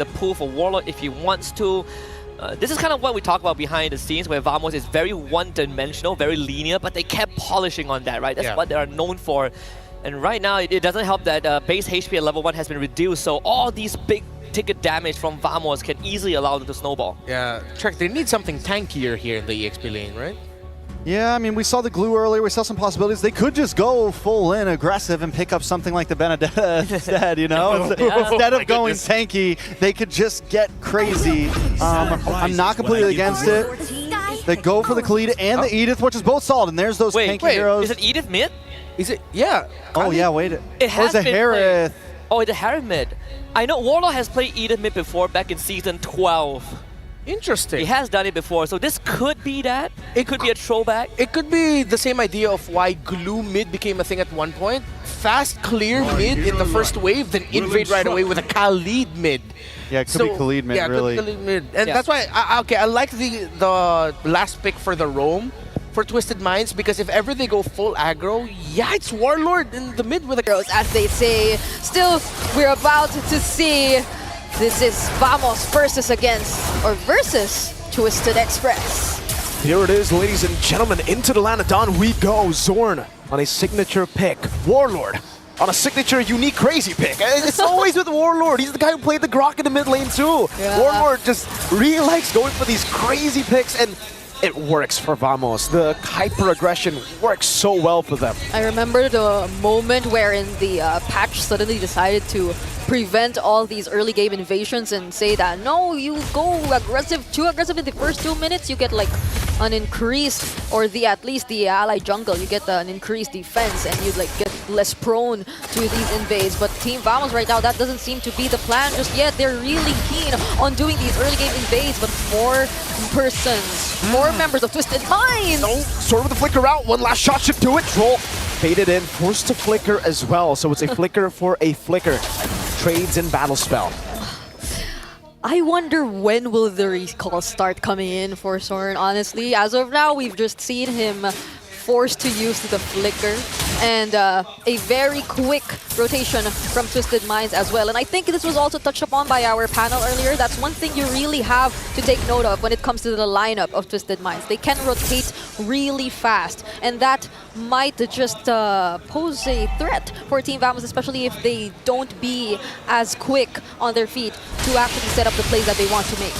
the pool for Warlord if he wants to. This is kind of what we talk about behind the scenes, where Vamos is very one-dimensional, very linear, but they kept polishing on that, right? That's what they are known for. And right now, it doesn't help that base HP at level 1 has been reduced, so all these big ticket damage from Vamos can easily allow them to snowball. Yeah, Trek, they need something tankier here in the EXP lane, right? Yeah, I mean, we saw the glue earlier. We saw some possibilities. They could just go full in aggressive and pick up something like the Benedetta instead, you know? Instead of going tanky, they could just get crazy. I'm not completely against it. They go for the Khalid and the Edith, which is both solid. And there's those tanky heroes. Is it Edith mid? Is it? Yeah. Oh, yeah, wait. It has been Harith. Oh, it's a Harith mid. I know Warlord has played Edith mid before back in Season 12. Interesting. He has done it before, so this could be that. It could be a throwback. It could be the same idea of why glue mid became a thing at one point. Fast clear mid in the first wave, then invade right away with a Khalid mid. Yeah, it could be Khalid mid, really. Yeah, Khalid mid. And that's why, I like the last pick for the roam for Twisted Minds, because if ever they go full aggro, yeah, it's Warlord in the mid with a... As they say, still, we're about to see. This is Vamos versus Twisted Express. Here it is, ladies and gentlemen. Into the land of Dawn we go. Zorn on a signature pick. Warlord on a signature unique crazy pick. It's always with Warlord. He's the guy who played the Grok in the mid lane too. Yeah. Warlord just really likes going for these crazy picks, and it works for Vamos. The hyper-aggression works so well for them. I remember the moment wherein the patch suddenly decided to prevent all these early game invasions and say that, no, you go too aggressive in the first 2 minutes, you get like an increased, or at least the ally jungle, you get an increased defense and you like get less prone to these invades. But Team Vamos right now, that doesn't seem to be the plan just yet. They're really keen on doing these early game invades, but more members of Twisted Minds. Oh, Sword with the flicker out, one last shot should do it. Troll faded in, forced to flicker as well, so it's a flicker for a flicker. Trades in battle spell. I wonder when will the recall start coming in for Soren, honestly. As of now, we've just seen him forced to use the flicker and a very quick rotation from Twisted Minds as well. And I think this was also touched upon by our panel earlier. That's one thing you really have to take note of when it comes to the lineup of Twisted Minds. They can rotate really fast, and that might just pose a threat for Team Vamos, especially if they don't be as quick on their feet to actually set up the plays that they want to make.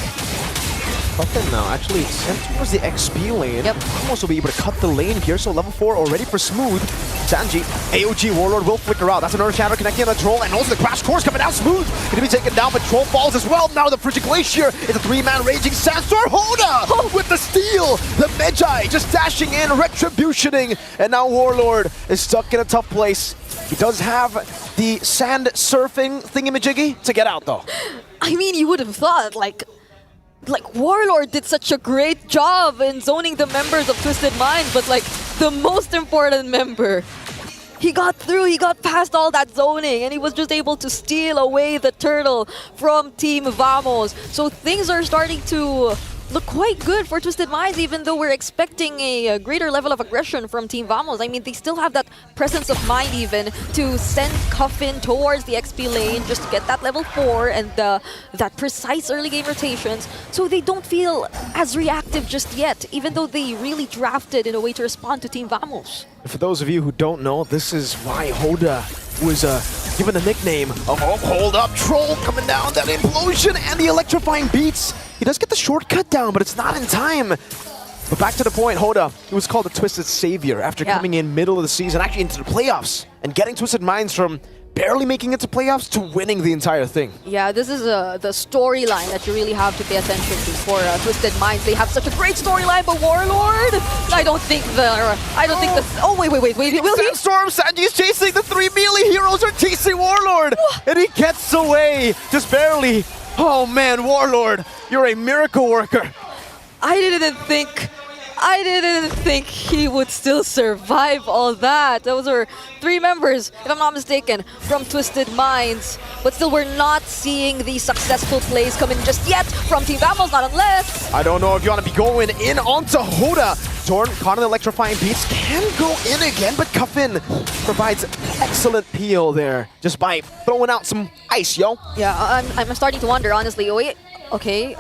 Puffin now actually sent towards the XP lane. Yep. Almost will be able to cut the lane here, so level 4 already for Smooth. Sanji, AOG Warlord will flicker out. That's another shadow connecting on the Troll, and also the Crash Course coming out. Smooth gonna be taken down, but Troll falls as well. Now the Frigid Glacier is a 3-man Raging Sandstorm. Hoda with the steal. The Magi just dashing in, retributioning, and now Warlord is stuck in a tough place. He does have the sand surfing thingamajiggy to get out though. I mean, you would have thought like Warlord did such a great job in zoning the members of Twisted Minds, but like the most important member, he got through, he got past all that zoning, and he was just able to steal away the turtle from Team Vamos. So things are starting to look quite good for Twisted Minds, even though we're expecting a greater level of aggression from Team Vamos. I mean, they still have that presence of mind even to send Coffin towards the XP lane just to get that level 4 and that precise early game rotations, so they don't feel as reactive just yet, even though they really drafted in a way to respond to Team Vamos. For those of you who don't know, this is why Hoda was given the nickname of Hold Up Troll, coming down, that implosion and the electrifying beats. He does get the shortcut down, but it's not in time. But back to the point, Hoda, he was called the Twisted Savior after coming in middle of the season, actually into the playoffs, and getting Twisted Minds from barely making it to playoffs to winning the entire thing. Yeah, this is the storyline that you really have to pay attention to for Twisted Minds. They have such a great storyline, but Warlord, I don't think oh wait, will he? Sandstorm, Sanji's chasing, the 3 melee heroes are chasing Warlord, and he gets away, just barely. Oh man, Warlord, you're a miracle worker. I didn't think he would still survive all that. Those are 3 members, if I'm not mistaken, from Twisted Minds. But still, we're not seeing the successful plays come in just yet from Team Vamos, not unless... I don't know if you want to be going in onto Hoda. Zorn caught in electrifying beats, can go in again, but Cuffin provides excellent peel there just by throwing out some ice, yo. Yeah, I'm starting to wonder, honestly. Wait, okay,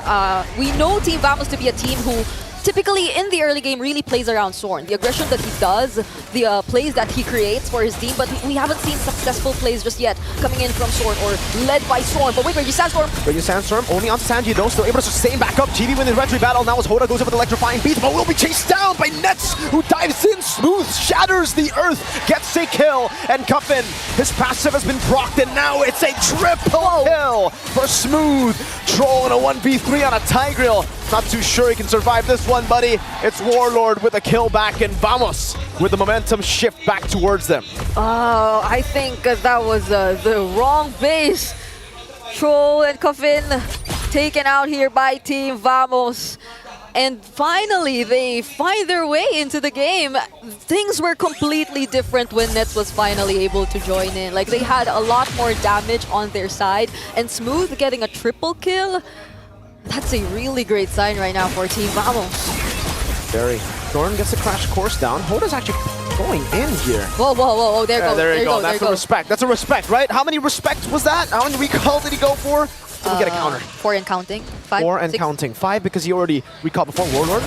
we know Team Vamos to be a team who typically in the early game really plays around Zorn. The aggression that he does, the plays that he creates for his team, but we haven't seen successful plays just yet coming in from Zorn or led by Zorn. But wait, Reggie Sandstorm. Reggie Sandstorm only on Sanji though, still able to sustain back up. GB wins the retry battle now as Hoda goes up with electrifying beats, but will be chased down by Nets, who dives in, Smooth, shatters the earth, gets a kill, and Cuffin, his passive has been procced, and now it's a triple kill for Smooth. Troll in a 1v3 on a Tigreal. Not too sure he can survive this one, buddy. It's Warlord with a kill back, and Vamos with the momentum shift back towards them. Oh, I think that was the wrong base. Troll and Coffin taken out here by Team Vamos. And finally, they find their way into the game. Things were completely different when Nets was finally able to join in. Like, they had a lot more damage on their side, and Smooth getting a triple kill. That's a really great sign right now for Team Vamos. Very. Zorn gets the crash course down. Hoda's actually going in here. Whoa, whoa, whoa, whoa, There you go. That's a respect. That's a respect, right? How many respects was that? How many recalls did he go for? Did we get a counter? 4 and counting. 5, 4 and 6. counting. 5 because he already recalled before Warlord.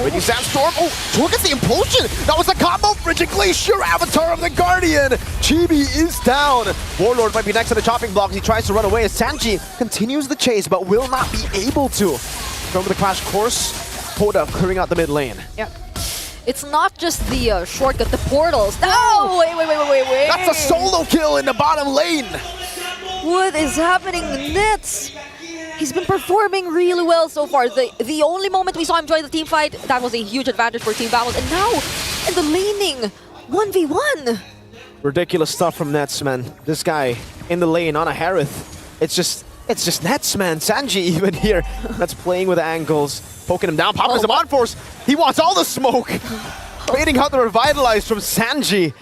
Reggie Oh. Sandstorm. Oh, look at the implosion. That was the combo. Frigid Glacier, Avatar of the Guardian. Chibi is down. Warlord might be next to the chopping block as he tries to run away as Sanji continues the chase but will not be able to. From the crash course, Hoda clearing out the mid lane. Yeah. It's not just the shortcut, the portals. No! Wait. That's a solo kill in the bottom lane. What is happening, Nets? He's been performing really well so far. The only moment we saw him join the team fight, that was a huge advantage for Team Vamos. And now, in the laning, 1v1. Ridiculous stuff from Nets, man. This guy in the lane on a Harith. It's just Nets, man. Sanji even here. That's playing with angles, poking him down, popping him on force. He wants all the smoke. Waiting out the revitalize from Sanji.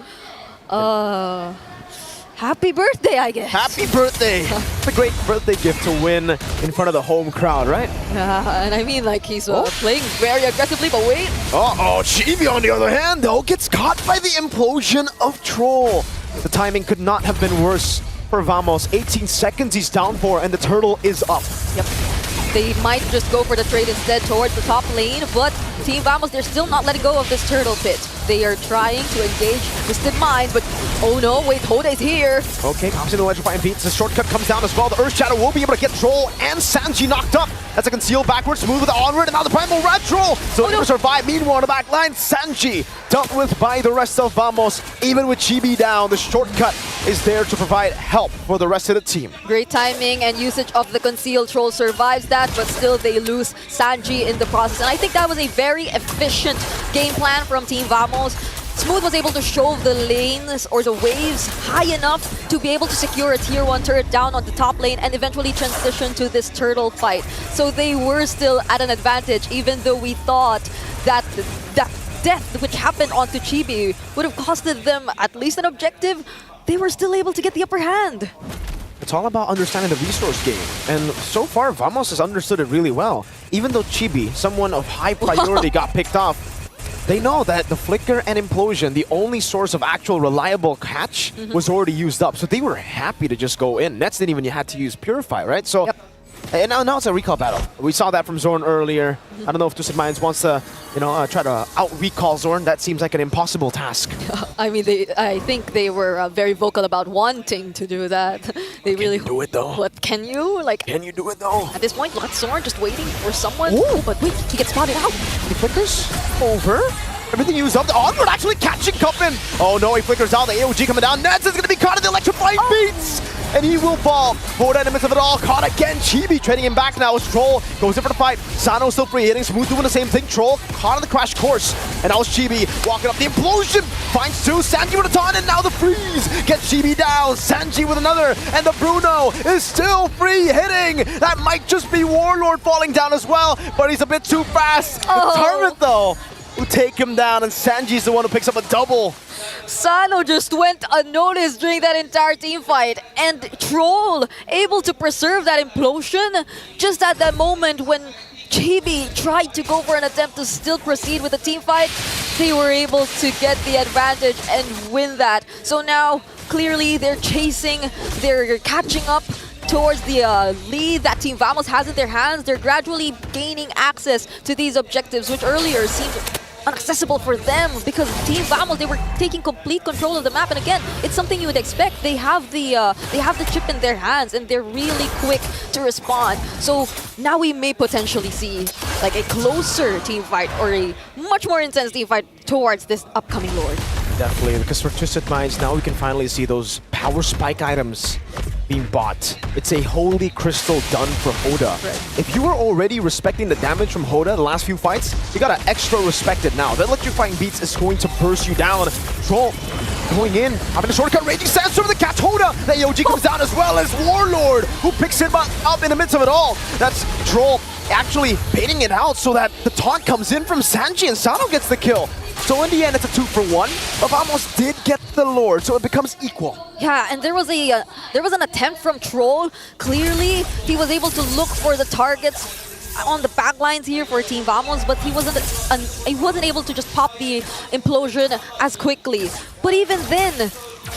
Happy birthday, I guess. Happy birthday. It's a great birthday gift to win in front of the home crowd, right? And I mean, like, he's playing very aggressively, but wait. Uh-oh, Chibi on the other hand, though, gets caught by the implosion of Troll. The timing could not have been worse for Vamos. 18 seconds he's down for, and the turtle is up. Yep. They might just go for the trade instead towards the top lane, but Team Vamos, they're still not letting go of this turtle pit. They are trying to engage Twisted Mind, but oh no, wait, Hoda is here. Okay, comes in the electrifying beats. The shortcut comes down as well. The Earth Shadow will be able to get Troll and Sanji knocked up. That's a conceal backwards, smooth with the onward, and now the Primal Red Troll. So able to survive. Meanwhile, on the back line, Sanji dealt with by the rest of Vamos. Even with Chibi down, the shortcut is there to provide help for the rest of the team. Great timing and usage of the concealed troll survives that, but still they lose Sanji in the process. And I think that was a very efficient game plan from Team Vamos. Smooth was able to shove the lanes or the waves high enough to be able to secure a tier 1 turret down on the top lane and eventually transition to this turtle fight. So they were still at an advantage, even though we thought that that death which happened onto Chibi would have costed them at least an objective. They were still able to get the upper hand. It's all about understanding the resource game. And so far, Vamos has understood it really well. Even though Chibi, someone of high priority, got picked off, they know that the Flicker and Implosion, the only source of actual reliable catch, was already used up. So they were happy to just go in. Nets didn't even have to use Purify, right? So, and now it's a recall battle. We saw that from Zorn earlier. I don't know if Twisted Minds wants to, try to out-recall Zorn. That seems like an impossible task. I mean, I think they were very vocal about wanting to do that. They really do it though. What can you? Like, can you do it though? At this point, Zorn just waiting for someone. Ooh. But wait, he gets spotted out. He flickers over. Everything used up. The onward actually catching Cuffin. Oh no, he flickers out. The AOG coming down. Nets is going to be caught in the electrifying beats. And he will fall. Hoda in the midst of it all. Caught again. Chibi trading him back now as Troll goes in for the fight. Sano still free hitting. Smooth doing the same thing. Troll caught on the crash course. And now it's Chibi walking up the implosion. Finds two. Sanji with a taunt and now the freeze. Gets Chibi down. Sanji with another. And the Bruno is still free hitting. That might just be Warlord falling down as well. But he's a bit too fast. The Turret though will take him down. And Sanji's the one who picks up a double. Sano just went unnoticed during that entire team fight, and Troll able to preserve that implosion just at that moment when Chibi tried to go for an attempt to still proceed with the team fight, they were able to get the advantage and win that. So now, clearly, they're chasing, they're catching up towards the lead that Team Vamos has in their hands. They're gradually gaining access to these objectives, which earlier seemed inaccessible for them because Team Vamos, they were taking complete control of the map. And again, it's something you would expect. They have the chip in their hands and they're really quick to respond. So now we may potentially see like a closer team fight or a much more intense team fight towards this upcoming Lord. Definitely, because for Twisted Minds, now we can finally see those power spike items being bought. It's a holy crystal done for Hoda. Right. If you were already respecting the damage from Hoda the last few fights, you gotta extra respect it now. The electrifying beats is going to burst you down. Troll going in, having a shortcut, raging sandstorm, the catch Hoda. The AOG comes down as well as Warlord, who picks him up in the midst of it all. That's Troll actually baiting it out so that the taunt comes in from Sanji and Sano gets the kill. So in the end, it's a 2-for-1, but Vamos did get the Lord, so it becomes equal. Yeah, and there was an attempt from Troll. Clearly, he was able to look for the targets on the back lines here for Team Vamos, but he wasn't able to just pop the implosion as quickly. But even then,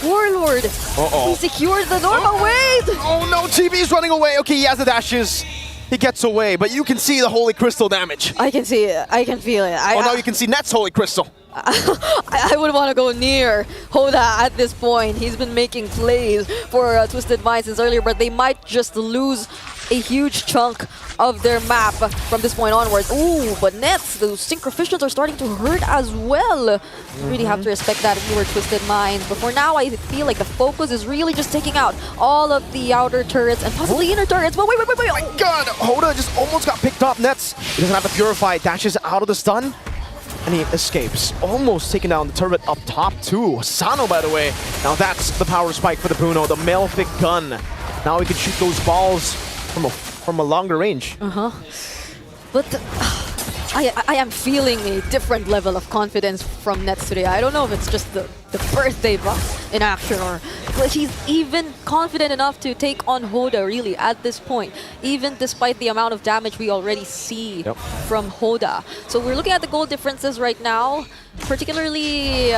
Warlord, he secured the normal wave. Oh no, TB's running away. Okay, he has the dashes. He gets away, but you can see the Holy Crystal damage. I can see it. I can feel it. Now you can see Net's Holy Crystal. I wouldn't want to go near Hoda at this point. He's been making plays for Twisted Minds since earlier, but they might just lose a huge chunk of their map from this point onwards. Ooh, but Nets, those synchroficials are starting to hurt as well. Really have to respect that if you were Twisted Minds. But for now, I feel like the focus is really just taking out all of the outer turrets and possibly inner turrets. But wait. Oh my god, Hoda just almost got picked up. Nets, he doesn't have to purify, dashes out of the stun. And he escapes, almost taking down the turret up top too. Sano, by the way, now that's the power spike for the Bruno, the Malefic gun. Now he can shoot those balls from a longer range. But I am feeling a different level of confidence from Nets today. I don't know if it's just the birthday buff in action or but he's even confident enough to take on Hoda really at this point, even despite the amount of damage we already see from Hoda. So we're looking at the goal differences right now, particularly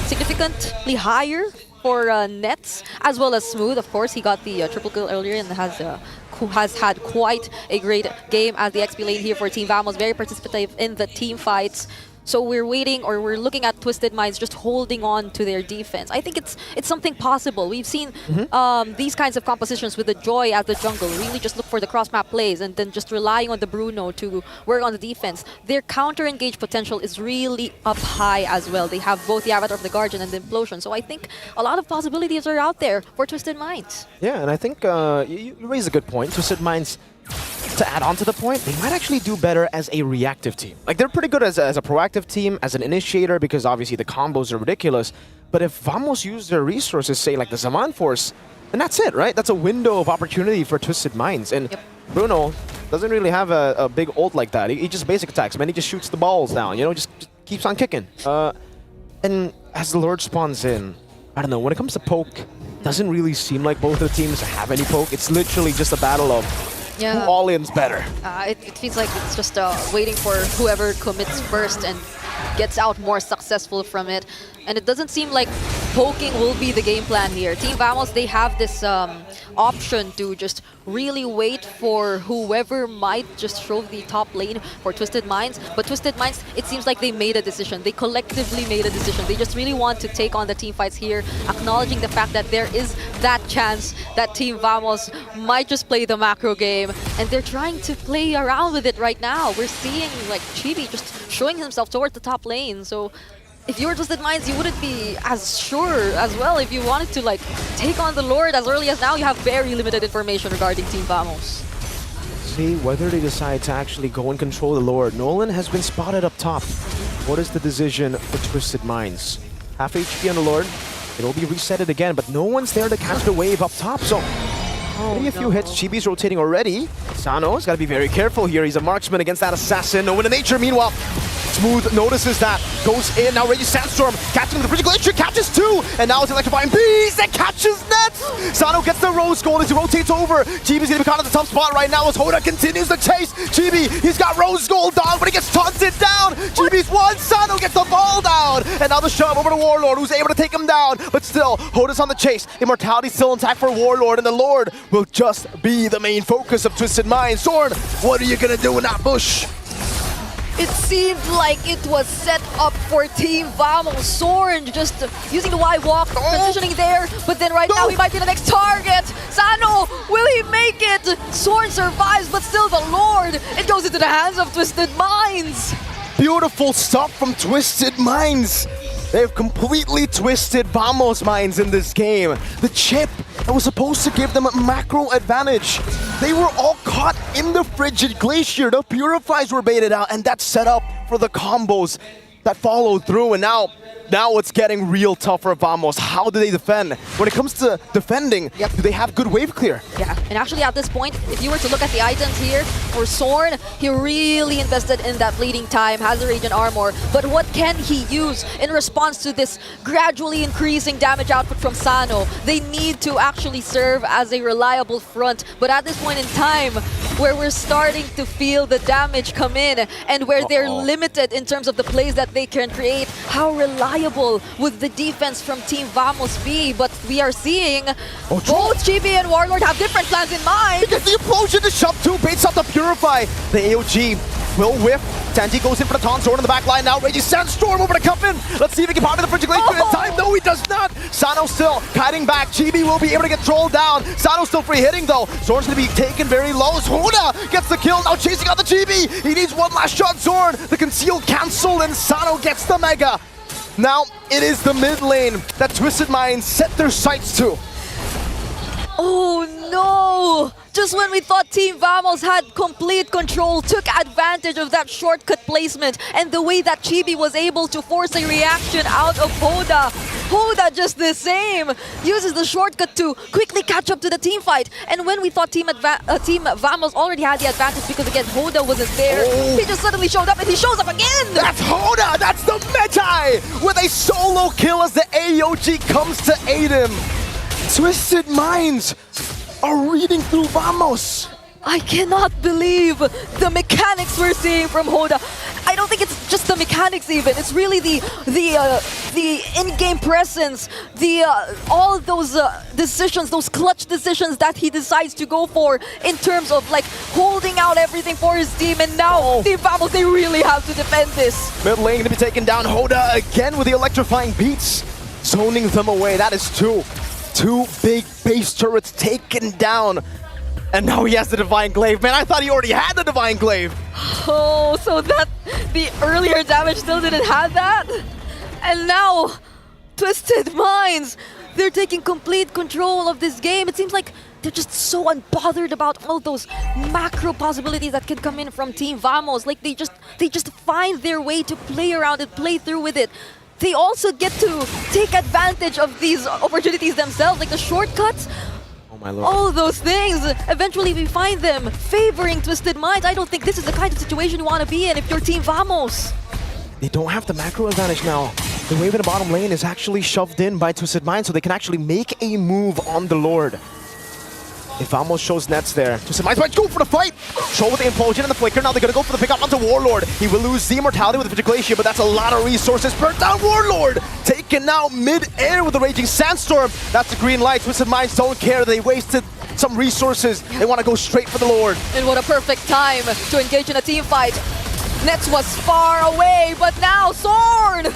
significantly higher for Nets, as well as Smooth. Of course, he got the triple kill earlier and has had quite a great game as the XP lane here for Team Vamos, very participative in the team fights. So we're waiting, or we're looking at Twisted Minds just holding on to their defense. I think it's something possible. We've seen these kinds of compositions with the Joy as the jungle, really just look for the cross-map plays and then just relying on the Bruno to work on the defense. Their counter-engage potential is really up high as well. They have both the Avatar of the Guardian and the Implosion. So I think a lot of possibilities are out there for Twisted Minds. Yeah, and I think you raise a good point. Twisted Minds, to add on to the point, they might actually do better as a reactive team. Like, they're pretty good as a proactive team, as an initiator, because obviously the combos are ridiculous. But if Vamos use their resources, say like the Zaman Force, then that's it, right? That's a window of opportunity for Twisted Minds. And Bruno doesn't really have a big ult like that. He just basic attacks, man. He just shoots the balls down, you know, just keeps on kicking. And as the Lord spawns in, I don't know, when it comes to poke, doesn't really seem like both of the teams have any poke. It's literally just a battle of who all-in's better. It feels like it's just waiting for whoever commits first and gets out more successful from it. And it doesn't seem like poking will be the game plan here. Team Vamos, they have this option to just really wait for whoever might just show the top lane for Twisted Minds. But Twisted Minds, it seems like they made a decision. They collectively made a decision. They just really want to take on the team fights here, acknowledging the fact that there is that chance that Team Vamos might just play the macro game. And they're trying to play around with it right now. We're seeing like Chibi just showing himself towards the top lane. So if you were Twisted Minds, you wouldn't be as sure as well if you wanted to like take on the Lord as early as now. You have very limited information regarding Team Vamos. See whether they decide to actually go and control the Lord. Nolan has been spotted up top. What is the decision for Twisted Minds? Half HP on the Lord. It'll be resetted again, but no one's there to catch the wave up top. So maybe a few hits. Chibi's rotating already. Sano's got to be very careful here. He's a marksman against that assassin. No Wind of Nature, meanwhile, Smooth notices that, goes in, now Raging Sandstorm, catching the Frigid Glacier, catches 2, and now it's Electrifying Beast that catches Nets! Sano gets the Rose Gold as he rotates over. Chibi's gonna be caught at the tough spot right now as Hoda continues the chase. Chibi, he's got Rose Gold down, but he gets taunted down! Chibi's one, Sano gets the ball down! And now the shove over to Warlord, who's able to take him down, but still, Hoda's on the chase. Immortality's still intact for Warlord, and the Lord will just be the main focus of Twisted Minds. Zorn, what are you gonna do in that bush? It seemed like it was set up for Team Vamos. Zorn just using the Y-Walk, transitioning there, but then right now he might be the next target. Sano, will he make it? Zorn survives, but still the Lord. It goes into the hands of Twisted Minds. Beautiful stuff from Twisted Minds. They've completely twisted Vamos minds in this game. The chip that was supposed to give them a macro advantage. They were all caught in the Frigid Glacier. The Purifies were baited out, and that's set up for the combos that followed through. And now it's getting real tough for Vamos. How do they defend? When it comes to defending, do they have good wave clear? Yeah, and actually at this point, if you were to look at the items here, for Zorn, he really invested in that bleeding time, has the Radiant Armor, but what can he use in response to this gradually increasing damage output from Sano? They need to actually serve as a reliable front, but at this point in time, where we're starting to feel the damage come in, and where they're limited in terms of the plays that they can create, how reliable would the defense from Team Vamos be? But we are seeing both Chibi and Warlord have different plans in mind. Because the Implosion to shove 2 baits out to Purify. The AOG will whiff. Sanji goes in for the taunt. Zorn in the back line now. Raging Sandstorm over to Cuffin. Let's see if he can pop in the Frigid Glacier in time. No, he does not. Sano still kiting back. Chibi will be able to get trolled down. Sano still free hitting though. Zorn's going to be taken very low. Hoda gets the kill. Now chasing out the Chibi. He needs one last shot. Zorn, the conceal cancel, and Sano gets the Mega. Now it is the mid lane that Twisted Minds set their sights to. Oh no! Just when we thought Team Vamos had complete control, took advantage of that shortcut placement and the way that Chibi was able to force a reaction out of Hoda. Hoda just the same, uses the shortcut to quickly catch up to the team fight. And when we thought Team Vamos already had the advantage because again Hoda wasn't there, he just suddenly showed up and he shows up again! That's Hoda! That's the Meta! With a solo kill as the AOG comes to aid him. Twisted Minds are reading through Vamos. I cannot believe the mechanics we're seeing from Hoda. I don't think it's just the mechanics even. It's really the in-game presence, all those decisions, those clutch decisions that he decides to go for in terms of like holding out everything for his team. And now Team Vamos, they really have to defend this. Mid lane gonna be taken down. Hoda again with the electrifying beats, zoning them away. That is two big base turrets taken down. And now he has the Divine Glaive. Man, I thought he already had the Divine Glaive. Oh, so that the earlier damage still didn't have that? And now, Twisted Minds, they're taking complete control of this game. It seems like they're just so unbothered about all those macro possibilities that can come in from Team Vamos. Like they just find their way to play around it, play through with it. They also get to take advantage of these opportunities themselves, like the shortcuts. Oh my lord. All those things, eventually we find them favoring Twisted Minds. I don't think this is the kind of situation you want to be in if you're Team Vamos. They don't have the macro advantage now. The wave in the bottom lane is actually shoved in by Twisted Minds, so they can actually make a move on the Lord. If Vamos shows nets there, Twisted Minds might go for the fight! Show with the Implosion and the Flicker, now they're gonna go for the pickup onto Warlord. He will lose the Immortality with the Frigid Glacier, but that's a lot of resources. Burnt down Warlord! Taken out mid-air with the Raging Sandstorm. That's the green light. Twisted Minds don't care, they wasted some resources. They want to go straight for the Lord. And what a perfect time to engage in a team fight. Nets was far away, but now Zorn!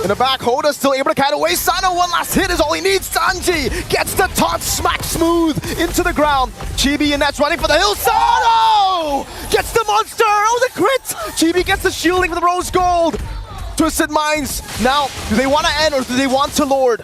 In the back, Hoda still able to kite away. Sano, one last hit is all he needs. Sanji gets the taunt, smack smooth into the ground. Chibi and Nets running for the hill. Sano gets the monster. Oh, the crit. Chibi gets the shielding for the rose gold. Twisted Minds. Now, do they want to end or do they want to Lord?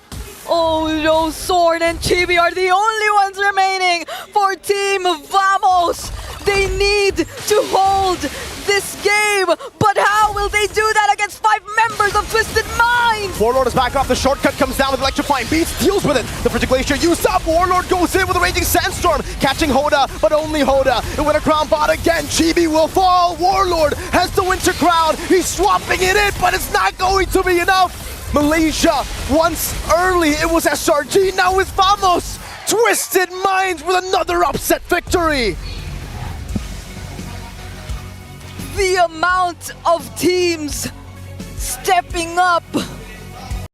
Oh no, Zorn and Chibi are the only ones remaining for Team Vamos. They need to hold this game, but how will they do that against 5 members of Twisted Minds? Warlord is back off. The shortcut comes down with electrifying beats, deals with it. The Frigid Glacier used up. Warlord goes in with a raging sandstorm, catching Hoda, but only Hoda. It went a crown bot again. Chibi will fall. Warlord has the winter crown. He's swapping it in, but it's not going to be enough. Malaysia, once early, it was SRG. Now it's Vamos. Twisted Minds with another upset victory. The amount of teams stepping up